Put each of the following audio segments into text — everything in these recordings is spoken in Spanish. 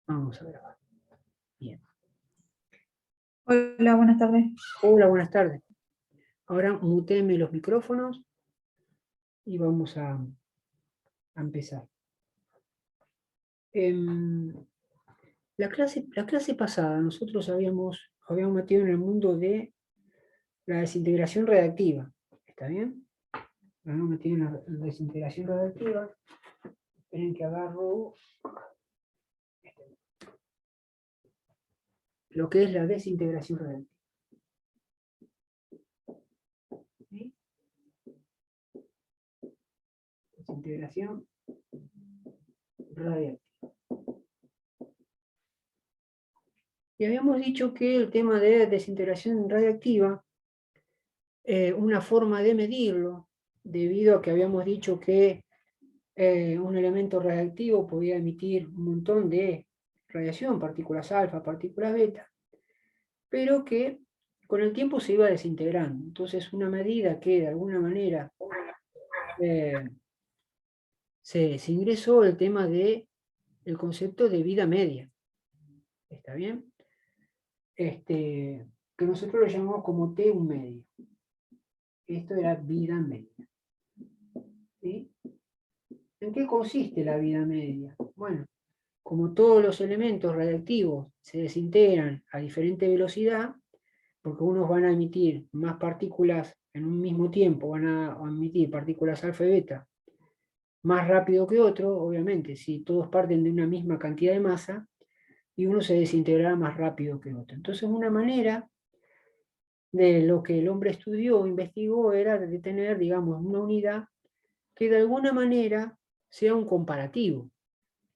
Vamos a grabar. Bien. Hola, buenas tardes. Hola, buenas tardes. Ahora mutéenme los micrófonos y vamos a empezar. La clase pasada nosotros habíamos metido en el mundo de la desintegración reactiva. ¿Está bien? Habíamos metido en la desintegración reactiva. Esperen que agarro lo que es la desintegración reactiva. ¿Sí? Desintegración radiactiva. Y habíamos dicho que el tema de desintegración radiactiva, una forma de medirlo, debido a que habíamos dicho que un elemento radiactivo podía emitir un montón de radiación, partículas alfa, partículas beta, pero que con el tiempo se iba desintegrando. Entonces, una medida que de alguna manera se ingresó el tema del concepto de vida media. ¿Está bien? Que nosotros lo llamamos como T1 medio. Esto era vida media. ¿Sí? ¿En qué consiste la vida media? Bueno, como todos los elementos radiactivos se desintegran a diferente velocidad, porque unos van a emitir más partículas en un mismo tiempo, van a emitir partículas alfa y beta más rápido que otro, obviamente, si todos parten de una misma cantidad de masa, y uno se desintegrará más rápido que otro. Entonces, una manera de lo que el hombre estudió, investigó, era de tener, digamos, una unidad que de alguna manera sea un comparativo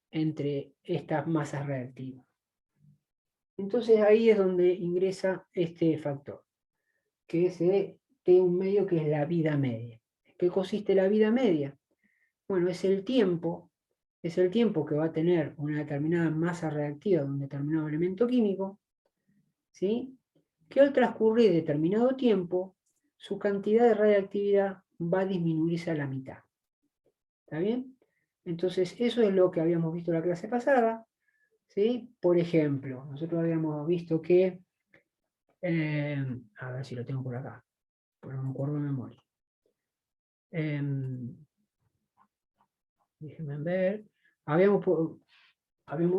entre estas masas reactivas. Entonces ahí es donde ingresa este factor, que es T1 medio, que es la vida media. ¿En qué consiste la vida media? Bueno, es el tiempo que va a tener una determinada masa reactiva de un determinado elemento químico, ¿sí? Que al transcurrir determinado tiempo, su cantidad de radiactividad va a disminuirse a la mitad. ¿Está bien? Entonces, eso es lo que habíamos visto en la clase pasada, ¿sí? Por ejemplo, nosotros habíamos visto que, a ver si lo tengo por acá, porque no me acuerdo de memoria. Déjenme ver. Habíamos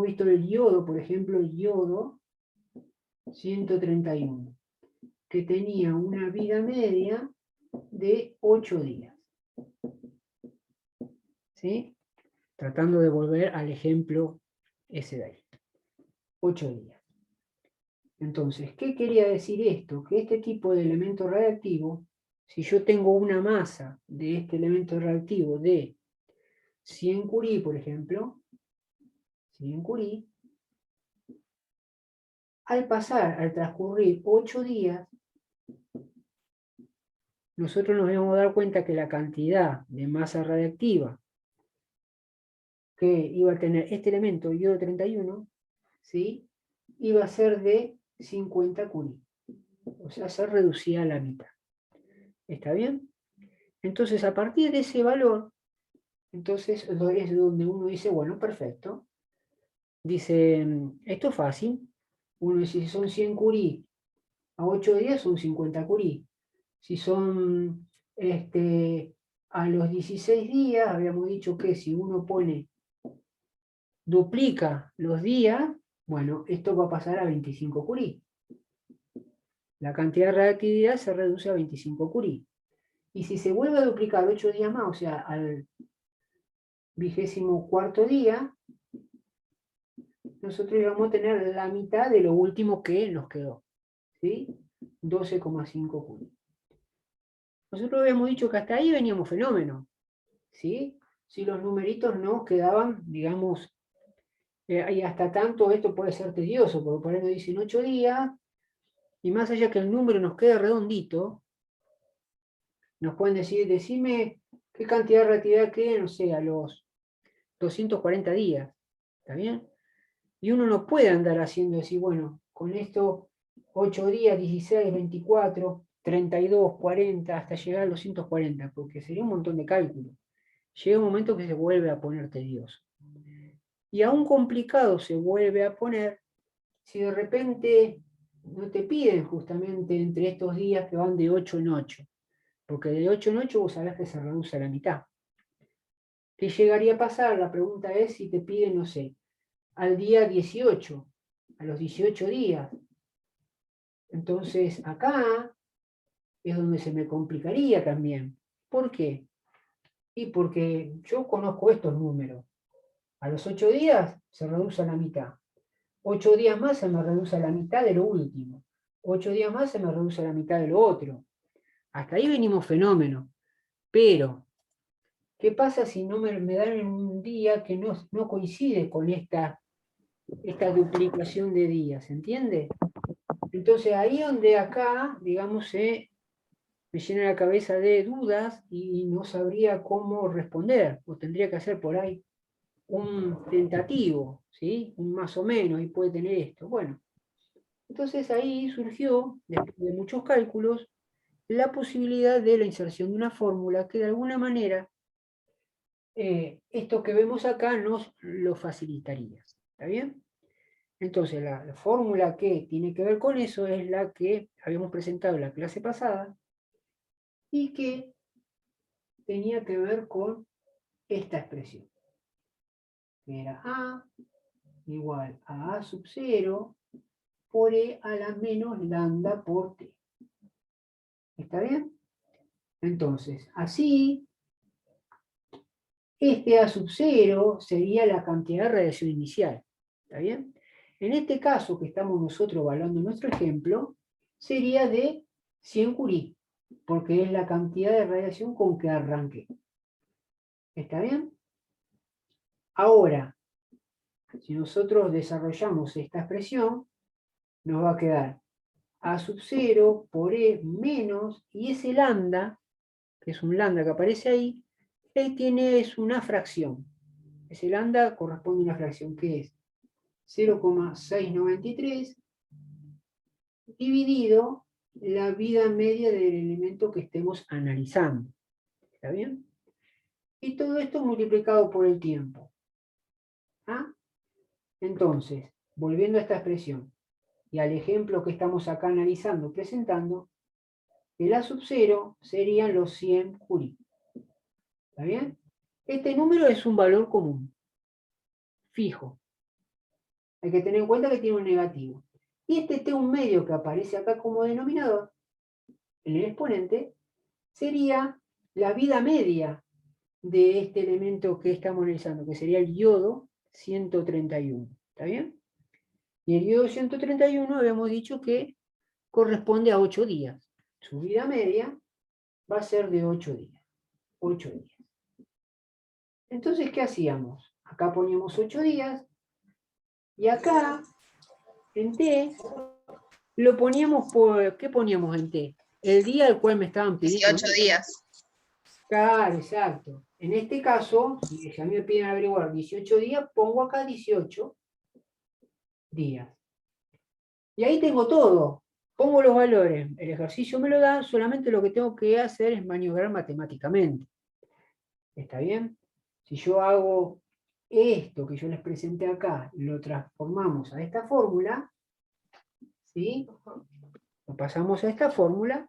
visto el yodo, por ejemplo, el yodo 131, que tenía una vida media de 8 días. ¿Sí? Tratando de volver al ejemplo ese de ahí. 8 días. Entonces, ¿qué quería decir esto? Que este tipo de elemento radiactivo, si yo tengo una masa de este elemento radiactivo de 100 curie, por ejemplo, 100 curie, al transcurrir 8 días, nosotros nos vamos a dar cuenta que la cantidad de masa radiactiva que iba a tener este elemento, yodo 31, ¿sí? Iba a ser de 50 curie. O sea, se reducía a la mitad. ¿Está bien? Entonces, a partir de ese valor, entonces es donde uno dice, bueno, perfecto. Dice, esto es fácil. Uno dice, si son 100 curie a 8 días, son 50 curie. Si son a los 16 días, habíamos dicho que si uno duplica los días, bueno, esto va a pasar a 25 curie. La cantidad de reactividad se reduce a 25 curie. Y si se vuelve a duplicar 8 días más, o sea, al 24º día, nosotros íbamos a tener la mitad de lo último que nos quedó, ¿sí? 12,5 curie. Nosotros habíamos dicho que hasta ahí veníamos fenómeno, ¿sí? Si los numeritos no quedaban, digamos, y hasta tanto esto puede ser tedioso, porque por ahí nos dicen 8 días, y más allá que el número nos quede redondito, nos pueden decir, decime qué cantidad de reactividad queda, no sé, a los 240 días, ¿está bien? Y uno no puede andar haciendo decir, bueno, con esto 8 días, 16, 24, 32, 40, hasta llegar a los 140, porque sería un montón de cálculo. Llega un momento que se vuelve a poner tedioso. Y aún complicado se vuelve a poner si de repente no te piden justamente entre estos días que van de 8 en 8, porque de 8 en 8 vos sabés que se reduce a la mitad. ¿Qué llegaría a pasar? La pregunta es si te piden, no sé, al día 18, a los 18 días. Entonces acá es donde se me complicaría también. ¿Por qué? Y porque yo conozco estos números. A los 8 días se reduce a la mitad. 8 días más se me reduce a la mitad de lo último. 8 días más se me reduce a la mitad de lo otro. Hasta ahí venimos fenómeno. Pero, ¿qué pasa si no me dan en un día que no coincide con esta duplicación de días? ¿Entiende? Entonces ahí donde acá, digamos, me llena la cabeza de dudas y no sabría cómo responder. O tendría que hacer por ahí un tentativo, ¿sí? Un más o menos, y puede tener esto. Bueno, entonces ahí surgió, después de muchos cálculos, la posibilidad de la inserción de una fórmula que de alguna manera esto que vemos acá nos lo facilitaría. ¿Está bien? Entonces la fórmula que tiene que ver con eso es la que habíamos presentado en la clase pasada y que tenía que ver con esta expresión, que era A igual a A sub 0 por E a la menos lambda por T. ¿Está bien? Entonces, así, este A sub 0 sería la cantidad de radiación inicial. ¿Está bien? En este caso que estamos nosotros evaluando en nuestro ejemplo, sería de 100 curie, porque es la cantidad de radiación con que arranqué. ¿Está bien? Ahora, si nosotros desarrollamos esta expresión, nos va a quedar A sub 0 por E menos, y ese lambda, que es un lambda que aparece ahí, es una fracción. Ese lambda corresponde a una fracción que es 0,693 dividido la vida media del elemento que estemos analizando. ¿Está bien? Y todo esto multiplicado por el tiempo. ¿Ah? Entonces, volviendo a esta expresión y al ejemplo que estamos acá analizando, presentando, el A sub 0 serían los 100 curie. ¿Está bien? Este número es un valor común, fijo. Hay que tener en cuenta que tiene un negativo. Y este T1 medio que aparece acá como denominador, en el exponente, sería la vida media de este elemento que estamos analizando, que sería el yodo 131. ¿Está bien? Y el yodo 131 habíamos dicho que corresponde a 8 días. Su vida media va a ser de 8 días. 8 días. Entonces, ¿qué hacíamos? Acá poníamos 8 días y acá, en T, lo poníamos por... ¿Qué poníamos en T? El día al cual me estaban pidiendo... 18 días. Claro, exacto. En este caso, si a mí me piden averiguar 18 días, pongo acá 18 días. Y ahí tengo todo. Pongo los valores. El ejercicio me lo da, solamente lo que tengo que hacer es maniobrar matemáticamente. ¿Está bien? Si yo hago esto que yo les presenté acá, lo transformamos a esta fórmula, ¿sí? Lo pasamos a esta fórmula,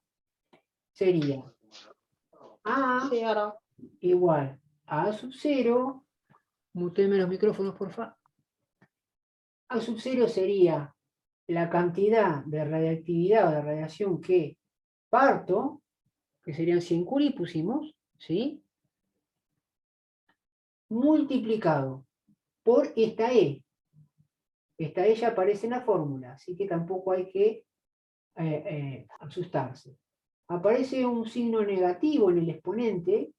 sería A igual a A sub 0, mutenme los micrófonos, por favor. A sub 0 sería la cantidad de radiactividad o de radiación que parto, que serían 100 curie, pusimos, ¿sí? Multiplicado por esta E. Esta E ya aparece en la fórmula, así que tampoco hay que asustarse. Aparece un signo negativo en el exponente,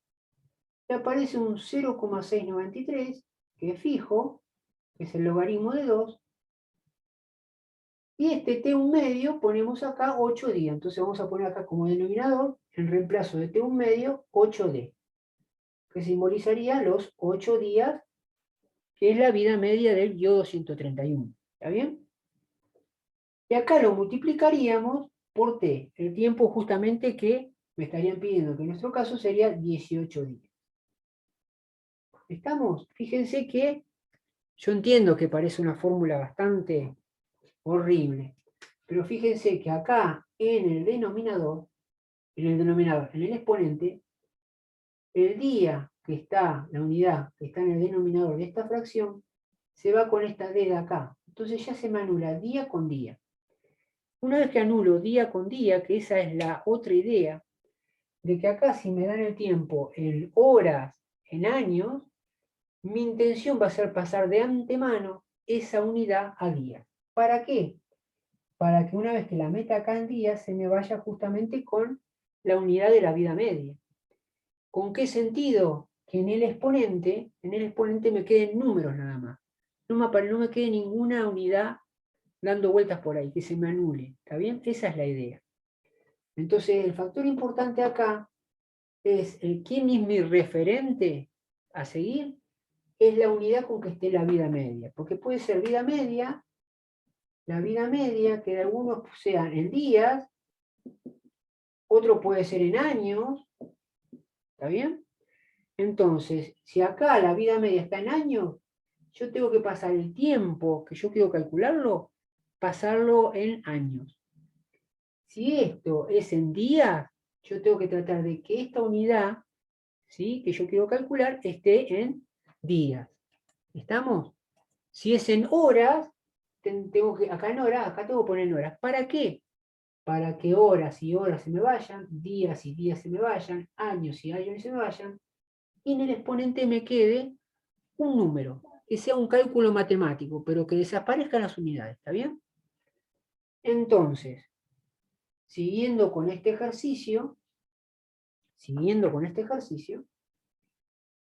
y aparece un 0,693, que es fijo, que es el logaritmo de 2, y este T1 medio ponemos acá 8 días. Entonces vamos a poner acá como denominador, en reemplazo de T1 medio, 8D, que simbolizaría los 8 días, que es la vida media del yodo 131. ¿Está bien? Y acá lo multiplicaríamos por T, el tiempo justamente que me estarían pidiendo, que en nuestro caso sería 18 días. ¿Estamos? Fíjense que Yo entiendo que parece una fórmula bastante horrible, pero fíjense que acá en el denominador, en el exponente, el día que está, la unidad que está en el denominador de esta fracción, se va con esta D de acá. Entonces ya se me anula día con día. Una vez que anulo día con día, que esa es la otra idea, de que acá si me dan el tiempo en horas, en años, mi intención va a ser pasar de antemano esa unidad a días. ¿Para qué? Para que una vez que la meta acá en días, se me vaya justamente con la unidad de la vida media. ¿Con qué sentido? Que en el exponente me queden números nada más. No me quede ninguna unidad dando vueltas por ahí, que se me anule. ¿Está bien? Esa es la idea. Entonces, el factor importante acá es quién es mi referente a seguir, es la unidad con que esté la vida media. Porque puede ser vida media, la vida media, que de algunos sean en días, otro puede ser en años, ¿está bien? Entonces, si acá la vida media está en años, yo tengo que pasar el tiempo que yo quiero calcularlo, pasarlo en años. Si esto es en días, yo tengo que tratar de que esta unidad, ¿sí?, que yo quiero calcular esté en días. ¿Estamos? Si es en horas, acá tengo que poner en horas. ¿Para qué? Para que horas y horas se me vayan, días y días se me vayan, años y años se me vayan, y en el exponente me quede un número, que sea un cálculo matemático, pero que desaparezcan las unidades, ¿está bien? Entonces, siguiendo con este ejercicio,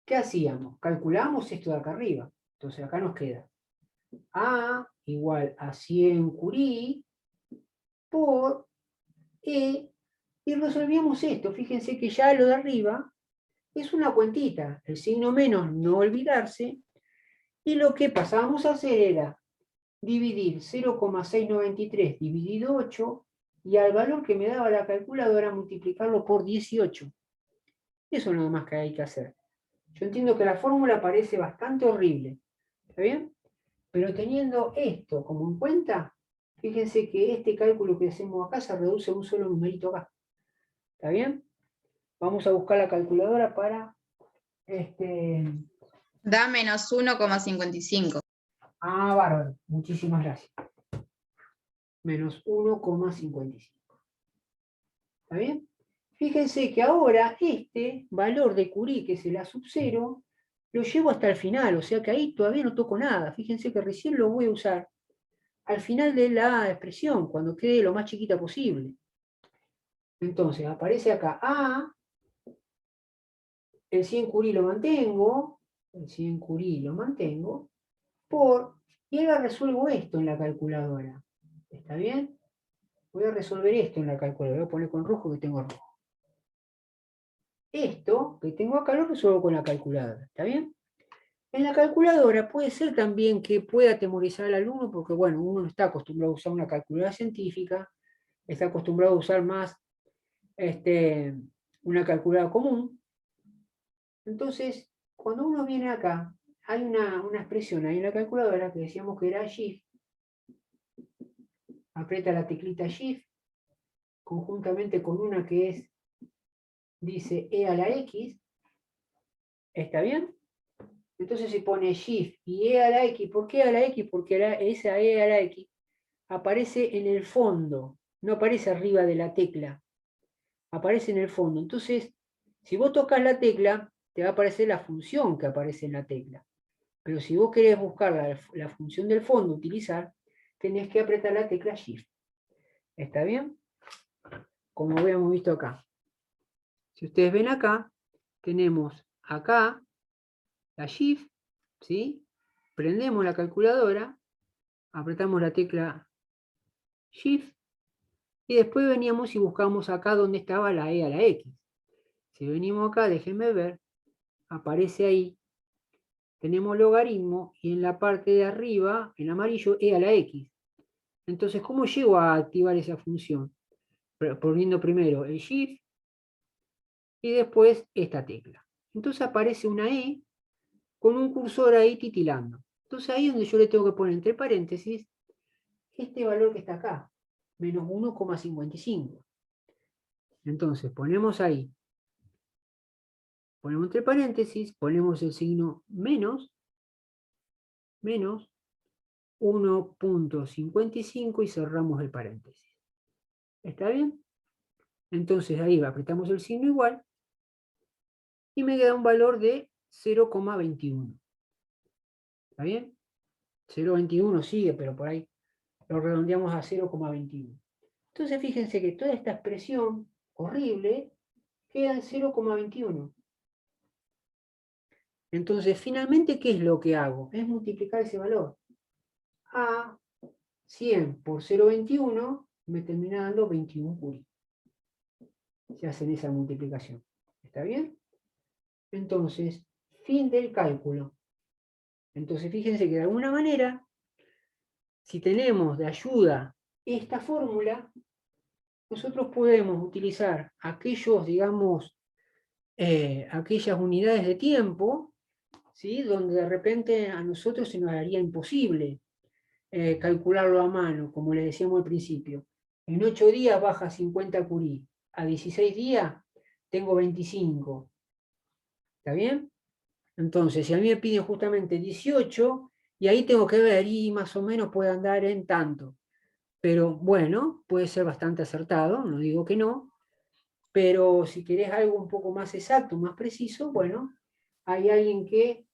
¿qué hacíamos? Calculamos esto de acá arriba. Entonces acá nos queda A igual a 100 curí por E, y resolvíamos esto. Fíjense que ya lo de arriba es una cuentita, el signo menos, no olvidarse, y lo que pasábamos a hacer era dividir 0,693 dividido 8, y al valor que me daba la calculadora multiplicarlo por 18. Eso es nada más que hay que hacer. Yo entiendo que la fórmula parece bastante horrible, ¿está bien? Pero teniendo esto como en cuenta, fíjense que este cálculo que hacemos acá se reduce a un solo numerito acá. ¿Está bien? Vamos a buscar la calculadora para... Da menos 1,55. Ah, bárbaro. Muchísimas gracias. Menos 1,55. ¿Está bien? Fíjense que ahora este valor de Curie, que es el A sub 0, lo llevo hasta el final, o sea que ahí todavía no toco nada. Fíjense que recién lo voy a usar al final de la expresión, cuando quede lo más chiquita posible. Entonces aparece acá A, el 100 Curie lo mantengo, y ahora resuelvo esto en la calculadora. ¿Está bien? Voy a resolver esto en la calculadora, voy a poner con rojo que tengo rojo. Esto que tengo acá lo resuelvo con la calculadora, ¿está bien? En la calculadora puede ser también que pueda atemorizar al alumno, porque bueno, uno no está acostumbrado a usar una calculadora científica, está acostumbrado a usar más una calculadora común. Entonces, cuando uno viene acá, hay una expresión ahí en la calculadora que decíamos que era Shift, aprieta la teclita Shift, conjuntamente con una que es, dice E a la X, ¿está bien? Entonces se pone Shift y E a la X. ¿Por qué a la X? Porque esa E a la X aparece en el fondo, no aparece arriba de la tecla, aparece en el fondo. Entonces, si vos tocas la tecla, te va a aparecer la función que aparece en la tecla. Pero si vos querés buscar la función del fondo, utilizar, tenés que apretar la tecla Shift. ¿Está bien? Como habíamos visto acá. Si ustedes ven acá, tenemos acá la Shift, ¿sí? Prendemos la calculadora, apretamos la tecla Shift, y después veníamos y buscamos acá donde estaba la E a la X. Si venimos acá, déjenme ver, aparece ahí, tenemos logaritmo, y en la parte de arriba, en amarillo, E a la X. Entonces, ¿cómo llego a activar esa función? Poniendo primero el Shift, y después esta tecla. Entonces aparece una E con un cursor ahí titilando. Entonces ahí es donde yo le tengo que poner entre paréntesis este valor que está acá, menos 1,55. Entonces ponemos ahí, ponemos entre paréntesis, ponemos el signo menos 1,55 y cerramos el paréntesis. ¿Está bien? Entonces ahí apretamos el signo igual y me queda un valor de 0,21. ¿Está bien? 0,21 sigue, pero por ahí lo redondeamos a 0,21. Entonces fíjense que toda esta expresión horrible queda en 0,21. Entonces finalmente, ¿qué es lo que hago? Es multiplicar ese valor. A 100 por 0,21 me termina dando 21 curí. Se hacen esa multiplicación. ¿Está bien? Entonces, fin del cálculo. Entonces fíjense que de alguna manera, si tenemos de ayuda esta fórmula, nosotros podemos utilizar aquellos, digamos, aquellas unidades de tiempo, ¿sí? Donde de repente a nosotros se nos haría imposible calcularlo a mano, como le decíamos al principio. En 8 días baja 50 curí, a 16 días tengo 25. ¿Está bien? Entonces, si a mí me piden justamente 18, y ahí tengo que ver, y más o menos puede andar en tanto. Pero bueno, puede ser bastante acertado, no digo que no, pero si querés algo un poco más exacto, más preciso, bueno, hay alguien que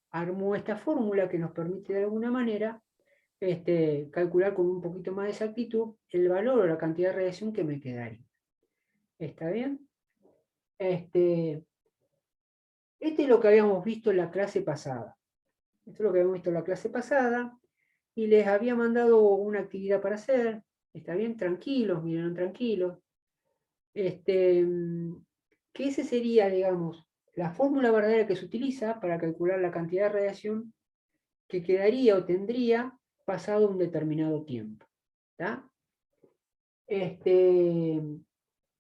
armó esta fórmula que nos permite de alguna manera calcular con un poquito más de exactitud el valor o la cantidad de radiación que me quedaría. ¿Está bien? Este es lo que habíamos visto en la clase pasada. Esto es lo que habíamos visto en la clase pasada y les había mandado una actividad para hacer. ¿Está bien? Tranquilos, miren, tranquilos. Que ese sería, digamos, la fórmula verdadera que se utiliza para calcular la cantidad de radiación que quedaría o tendría pasado un determinado tiempo. ¿Está?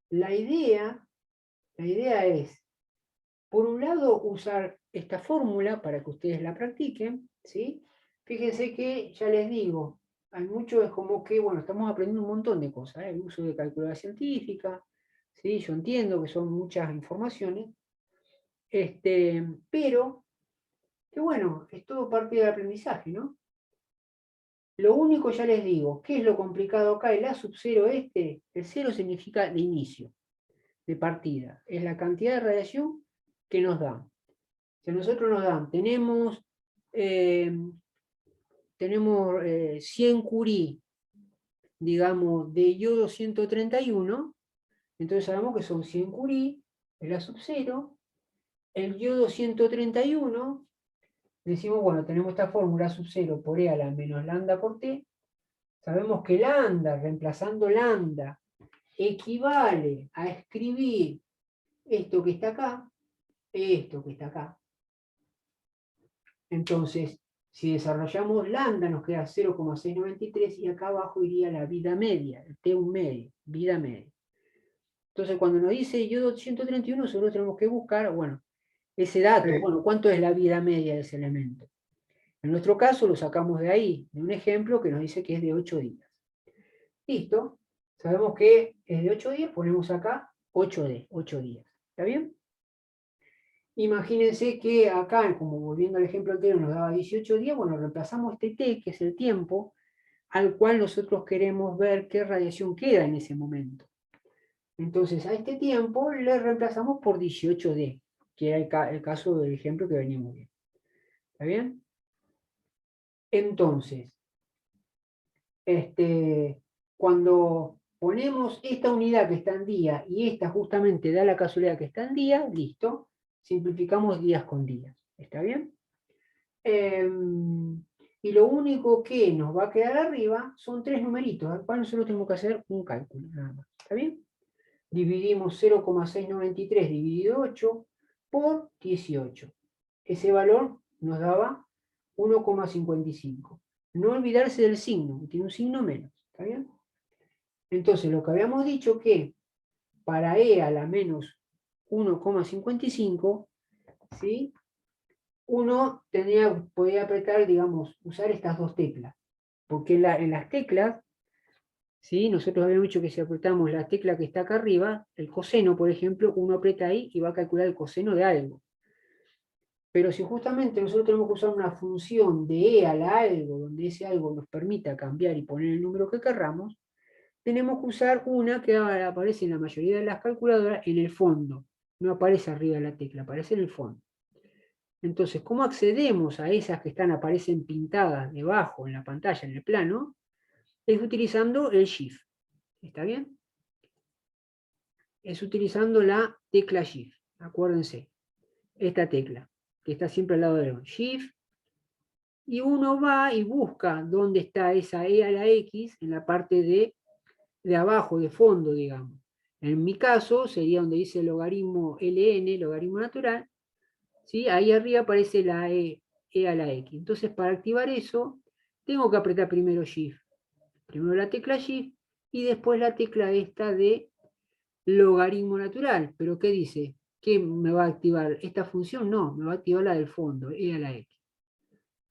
La idea es, por un lado, usar esta fórmula para que ustedes la practiquen, ¿sí? Fíjense que, ya les digo, hay mucho, es como que, bueno, estamos aprendiendo un montón de cosas, el uso de calculadora científica, ¿sí? Yo entiendo que son muchas informaciones, pero, que bueno, es todo parte del aprendizaje, ¿no? Lo único, ya les digo, ¿qué es lo complicado acá? El A sub 0 el 0 significa de inicio, de partida, es la cantidad de radiación que nos dan. Si a nosotros nos dan, tenemos 100 curí, digamos, de yodo 131, entonces sabemos que son 100 curí, el A sub 0, el yodo 131, decimos, bueno, tenemos esta fórmula A sub 0 por E a la menos lambda por T, sabemos que lambda, reemplazando lambda, equivale a escribir esto que está acá, esto que está acá. Entonces, si desarrollamos lambda nos queda 0,693 y acá abajo iría la vida media, el T1 medio, vida media. Entonces, cuando nos dice yodo 131, nosotros tenemos que buscar, bueno, ese dato, bueno, ¿cuánto es la vida media de ese elemento? En nuestro caso lo sacamos de ahí, de un ejemplo que nos dice que es de 8 días. Listo, sabemos que es de 8 días, ponemos acá 8D, 8 días. ¿Está bien? Imagínense que acá, como volviendo al ejemplo anterior, nos daba 18 días, bueno, reemplazamos este T, que es el tiempo, al cual nosotros queremos ver qué radiación queda en ese momento. Entonces, a este tiempo le reemplazamos por 18D, que era el caso del ejemplo que veníamos viendo. ¿Está bien? Entonces, cuando ponemos esta unidad que está en día y esta justamente da la casualidad que está en día, listo, simplificamos días con días. ¿Está bien? Y lo único que nos va a quedar arriba son 3 numeritos, al cual nosotros tenemos que hacer un cálculo, nada más. ¿Está bien? Dividimos 0,693 dividido 8 por 18. Ese valor nos daba 1,55. No olvidarse del signo, tiene un signo menos. ¿Está bien? Entonces, lo que habíamos dicho que para E a la menos 1,55, ¿sí? uno podría apretar, digamos, usar estas dos teclas. Porque en las teclas, ¿sí? Nosotros habíamos dicho que si apretamos la tecla que está acá arriba, el coseno, por ejemplo, uno aprieta ahí y va a calcular el coseno de algo. Pero si justamente nosotros tenemos que usar una función de e a la algo, donde ese algo nos permita cambiar y poner el número que querramos, tenemos que usar una que aparece en la mayoría de las calculadoras en el fondo. No aparece arriba de la tecla, aparece en el fondo. Entonces, ¿cómo accedemos a esas que aparecen pintadas debajo en la pantalla, en el plano? Es utilizando el Shift. ¿Está bien? Es utilizando la tecla Shift. Acuérdense. Esta tecla, que está siempre al lado del Shift. Y uno va y busca dónde está esa E a la X en la parte de abajo, de fondo, digamos. En mi caso, sería donde dice logaritmo ln, logaritmo natural. ¿Sí? Ahí arriba aparece la E a la X. Entonces, para activar eso, tengo que apretar primero Shift. Primero la tecla Shift y después la tecla esta de logaritmo natural. ¿Pero qué dice? ¿Qué me va a activar? ¿Esta función? No, me va a activar la del fondo, E a la X.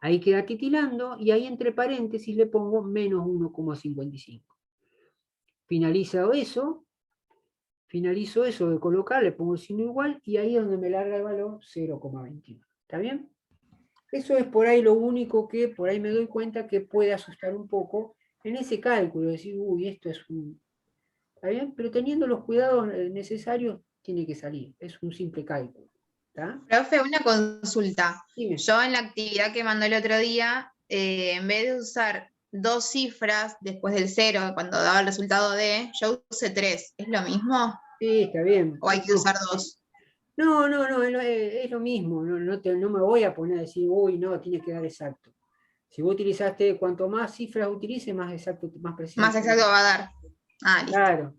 Ahí queda titilando y ahí entre paréntesis le pongo menos 1,55. Finalizo eso de colocar, le pongo el signo igual y ahí es donde me larga el valor 0,21. ¿Está bien? Eso es por ahí lo único que por ahí me doy cuenta que puede asustar un poco en ese cálculo, decir, uy, esto es un... ¿Está bien? Pero teniendo los cuidados necesarios, tiene que salir. Es un simple cálculo. ¿Está? Profe, una consulta. Dime. Yo en la actividad que mandó el otro día, en vez de usar 2 cifras después del 0, cuando daba el resultado de, yo usé 3. ¿Es lo mismo? Sí, está bien. ¿O hay que usar 2? No, es lo mismo. No me voy a poner a decir, uy, no, tiene que dar exacto. Si vos utilizaste, cuanto más cifras utilices, más exacto, más preciso. Más exacto va a dar. Ah, listo. Claro.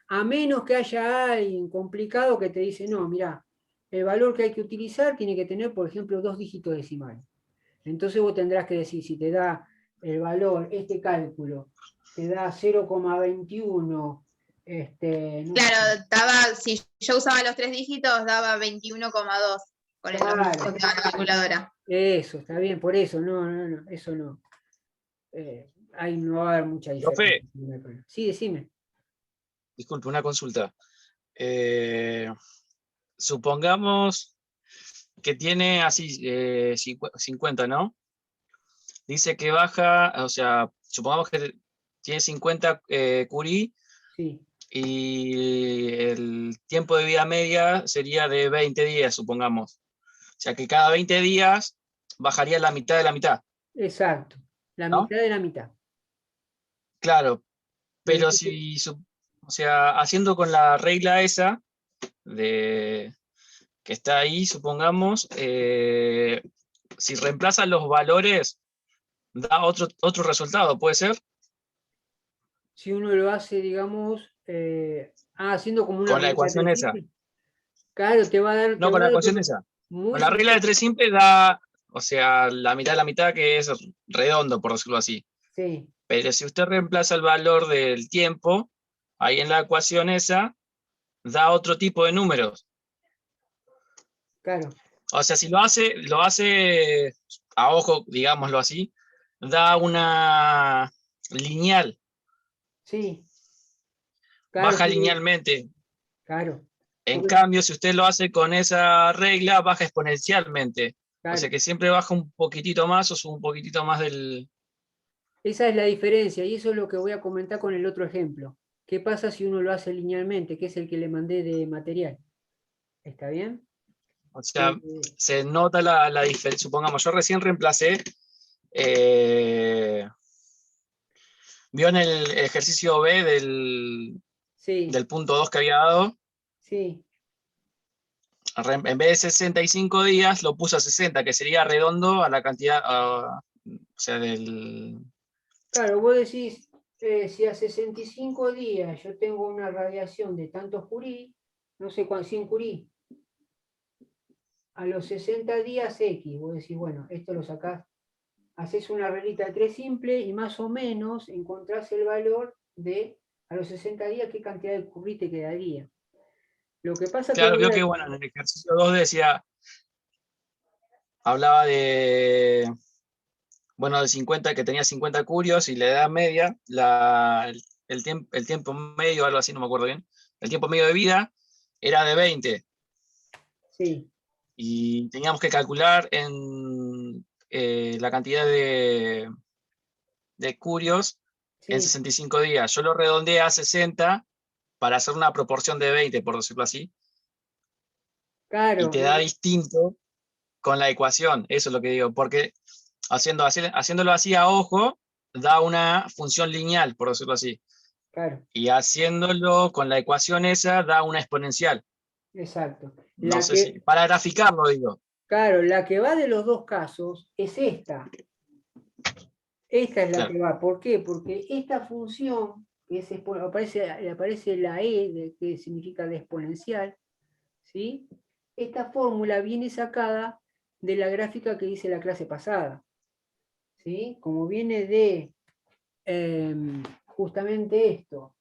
A menos que haya alguien complicado que te dice, no, mira, el valor que hay que utilizar tiene que tener, por ejemplo, 2 dígitos decimales. Entonces vos tendrás que decir, si te da el valor, este cálculo, te da 0,21, no sé. Claro, si yo usaba los 3 dígitos, daba 21,2 con los Claro, dígitos que daba la calculadora. eso, está bien, por eso, eso no. Ahí no va a haber mucha diferencia. Profe, Sí, decime. disculpe, una consulta. Supongamos que tiene así 50, ¿no? Dice que baja, o sea, supongamos que tiene 50 Curie Sí, y el tiempo de vida media sería de 20 días, supongamos. O sea que cada 20 días bajaría la mitad de la mitad, exacto. La ¿no? mitad de la mitad. Claro, pero Entonces, si, o sea, haciendo con la regla esa de que está ahí, supongamos, si reemplazan los valores, da otro resultado, ¿puede ser? si uno lo hace, digamos, haciendo como una Con la regla de ecuación tres esa. simples, claro, te No, va con a la dar ecuación esa. muy Con la regla de simple. tres simples da, o sea, la mitad que es redondo, por decirlo así. Sí, Pero si usted reemplaza el valor del tiempo, ahí en la ecuación esa, da otro tipo de números. claro, O sea, si lo hace a ojo, digámoslo así, da una lineal, sí, claro, baja sí, linealmente. claro. En Porque, cambio, si usted lo hace con esa regla, baja exponencialmente. O sea claro, que siempre baja un poquitito más o sube un poquitito más del... esa es la diferencia y eso es lo que voy a comentar con el otro ejemplo. ¿Qué pasa si uno lo hace linealmente, que es el que le mandé de material? ¿Está bien? O sea, Eh, se nota la diferencia. Supongamos, yo recién reemplacé, eh, vio en el ejercicio B sí, del punto 2 que había dado, sí, en vez de 65 días, lo puso a 60, que sería redondo a la cantidad, o sea, del... claro, vos decís, si a 65 días yo tengo una radiación de tantos curí, no sé cuánto, 100 curí, a los 60 días X, vos decís, bueno, esto lo sacás, haces una reglita de tres simple y más o menos encontrás el valor de a los 60 días qué cantidad de curí te quedaría. Lo que pasa que Claro, vio que, bueno, en el ejercicio 2 decía, hablaba de, bueno, de 50, que tenía 50 curios y la edad media, el tiempo medio, algo así, no me acuerdo bien, el tiempo medio de vida era de 20. Sí, Y teníamos que calcular en la cantidad de curios en sí, 65 días. Yo lo redondeé a 60 para hacer una proporción de 20, por decirlo así, y claro, te da distinto con la ecuación, eso es lo que digo, porque haciéndolo así a ojo, da una función lineal, por decirlo así, claro, y haciéndolo con la ecuación esa, da una exponencial. exacto. No sé si, para graficarlo digo. Claro, la que va de los dos casos es esta. Esta es la Claro. que va. ¿Por qué? Porque esta función, que es aparece la E, que significa de exponencial, ¿sí? Esta fórmula viene sacada de la gráfica que hice la clase pasada, ¿sí? Como viene de justamente esto,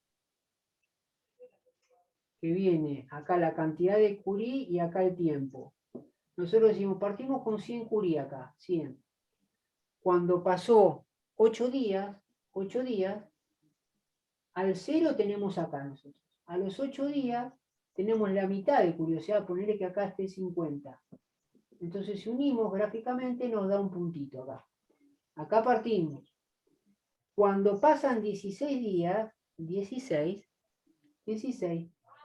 que viene acá la cantidad de Curie y acá el tiempo. Nosotros decimos, partimos con 100 Curie acá, 100. Cuando pasó 8 días, 8 días, al 0 tenemos acá nosotros. A los 8 días tenemos la mitad de curiosidad, ponerle que acá esté 50. Entonces, si unimos gráficamente, nos da un puntito acá. Acá partimos. Cuando pasan 16 días, 16,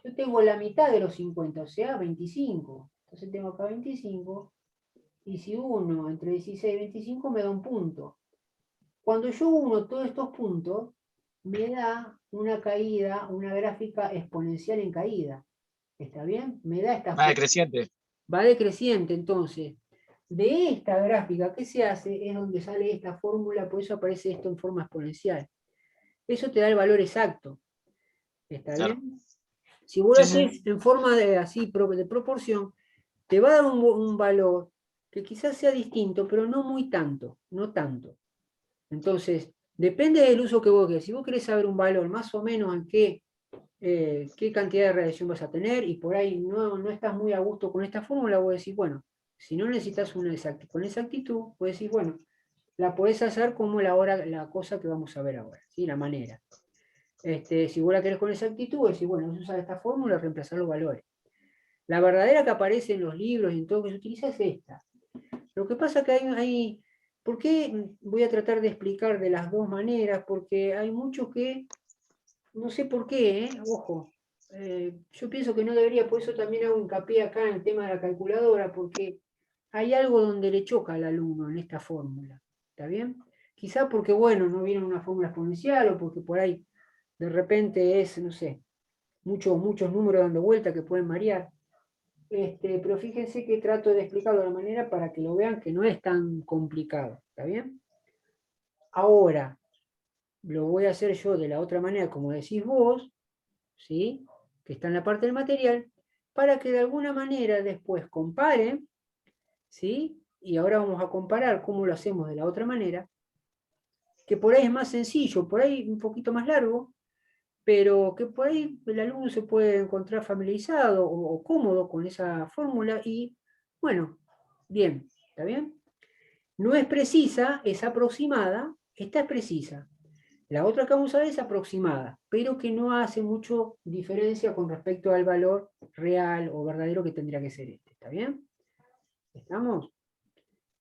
yo tengo la mitad de los 50, o sea, 25. Entonces tengo acá 25, y si uno entre 16 y 25 me da un punto. Cuando yo uno todos estos puntos, me da una caída, una gráfica exponencial en caída. ¿Está bien? Me da esta Ah, forma. decreciente. Va decreciente, entonces. De esta gráfica que se hace es donde sale esta fórmula, por eso aparece esto en forma exponencial. Eso te da el valor exacto. ¿Está Claro. bien? Si vos lo Sí, sí. haces en forma de así de proporción, te va a dar un valor que quizás sea distinto, pero no muy tanto, no tanto. Entonces, depende del uso que vos quieras. Si vos querés saber un valor más o menos en qué cantidad de radiación vas a tener, y por ahí no estás muy a gusto con esta fórmula, vos decís, bueno, si no necesitas con exactitud, vos decís, bueno, la podés hacer como la cosa que vamos a ver ahora, ¿sí? La manera. Si vos la querés con exactitud, decís, bueno, vas a usar esta fórmula y reemplazar los valores. La verdadera que aparece en los libros y en todo que se utiliza es esta. Lo que pasa que ¿por qué voy a tratar de explicar de las dos maneras? Porque hay muchos que, no sé por qué, ojo, yo pienso que no debería, por eso también hago hincapié acá en el tema de la calculadora, porque hay algo donde le choca al alumno en esta fórmula. ¿Está bien? Quizá porque, bueno, no viene una fórmula exponencial o porque por ahí de repente es, no sé, muchos números dando vuelta que pueden variar. Pero fíjense que trato de explicarlo de la manera para que lo vean que no es tan complicado. ¿Está bien? Ahora, lo voy a hacer yo de la otra manera, como decís vos, ¿sí? Que está en la parte del material, para que de alguna manera después comparen, ¿sí? Y ahora vamos a comparar cómo lo hacemos de la otra manera, que por ahí es más sencillo, por ahí un poquito más largo, pero que por ahí el alumno se puede encontrar familiarizado o cómodo con esa fórmula y, bueno, bien, ¿está bien? No es precisa, es aproximada, esta es precisa. La otra que vamos a ver es aproximada, pero que no hace mucho diferencia con respecto al valor real o verdadero que tendría que ser este, ¿está bien? ¿Estamos?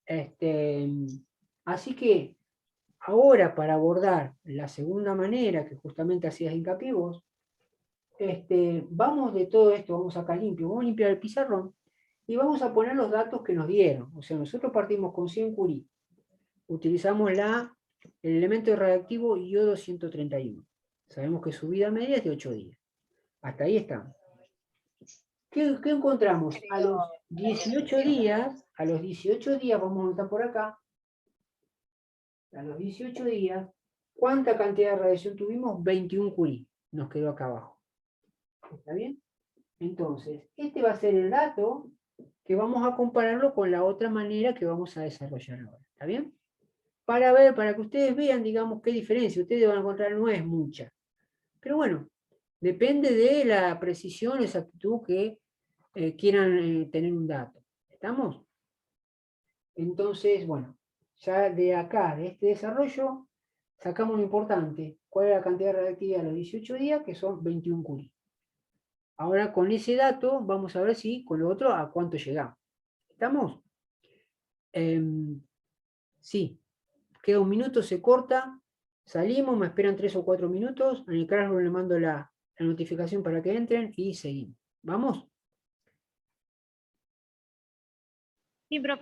Este, así que ahora para abordar la segunda manera que justamente hacías hincapié vos, vamos de todo esto, vamos acá limpio, vamos a limpiar el pizarrón y vamos a poner los datos que nos dieron. O sea, nosotros partimos con 100 curie, utilizamos el elemento radiactivo iodo 131. Sabemos que su vida media es de 8 días. Hasta ahí estamos. ¿Qué encontramos? A los 18 días, vamos a notar por acá, a los 18 días, ¿cuánta cantidad de radiación tuvimos? 21 curie. Nos quedó acá abajo. ¿Está bien? Entonces, este va a ser el dato que vamos a compararlo con la otra manera que vamos a desarrollar ahora. ¿Está bien? Para que ustedes vean, digamos, qué diferencia. Ustedes van a encontrar, no es mucha. Pero bueno, depende de la precisión o exactitud que quieran tener un dato. ¿Estamos? Entonces, bueno, ya de acá, de este desarrollo, sacamos lo importante. ¿Cuál es la cantidad de reactividad a los 18 días? Que son 21 curie. Ahora con ese dato vamos a ver si con lo otro a cuánto llegamos. ¿Estamos? Sí. Queda un minuto, se corta. Salimos, me esperan 3 o 4 minutos. En el Classroom le mando la notificación para que entren y seguimos. ¿Vamos? Sí, profe.